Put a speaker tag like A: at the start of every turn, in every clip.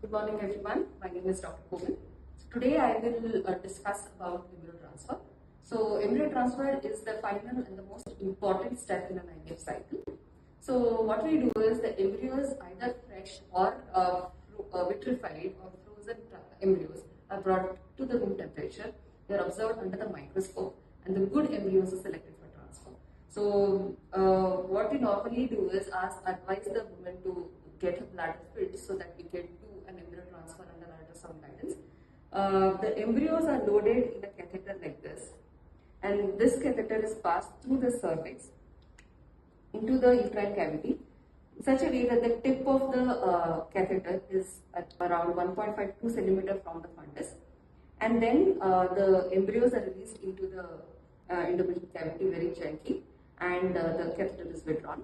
A: Good morning everyone, my name is Dr. Komal. So today I will discuss about embryo transfer. So embryo transfer is the final and the most important step in an IVF cycle. So what we do is the embryos, either fresh or vitrified or frozen embryos, are brought to the room temperature. They are observed under the microscope and the good embryos are selected for transfer. So what we normally do is advise the woman to get her bladder filled so that we can do an embryo transfer under ultrasound guidance. The embryos are loaded in a catheter like this, and this catheter is passed through the cervix into the uterine cavity in such a way that the tip of the catheter is at around 1.52 centimeter from the fundus, and then the embryos are released into the endometrial cavity very gently, and the catheter is withdrawn.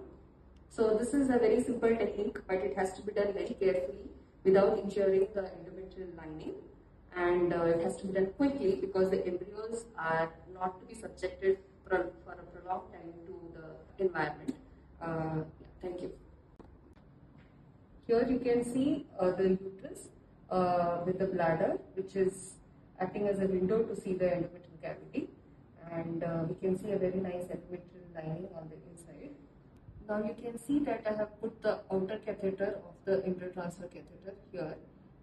A: So this is a very simple technique, but it has to be done very carefully without injuring the endometrial lining, and it has to be done quickly because the embryos are not to be subjected for a prolonged time to the environment. Thank you. Here you can see the uterus with the bladder, which is acting as a window to see the endometrial cavity, and we can see a very nice endometrial lining on the inside. Now you can see that I have put the outer catheter of the embryo transfer catheter here.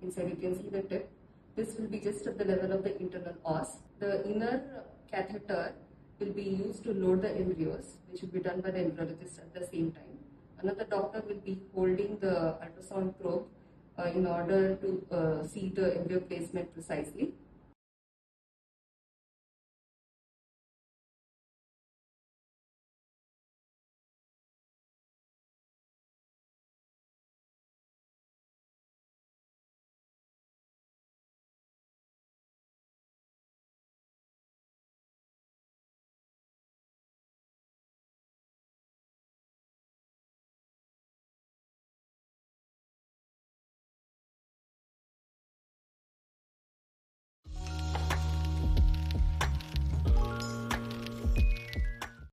A: Inside you can see the tip. This will be just at the level of the internal os. The inner catheter will be used to load the embryos, which will be done by the embryologist at the same time. Another doctor will be holding the ultrasound probe in order to see the embryo placement precisely.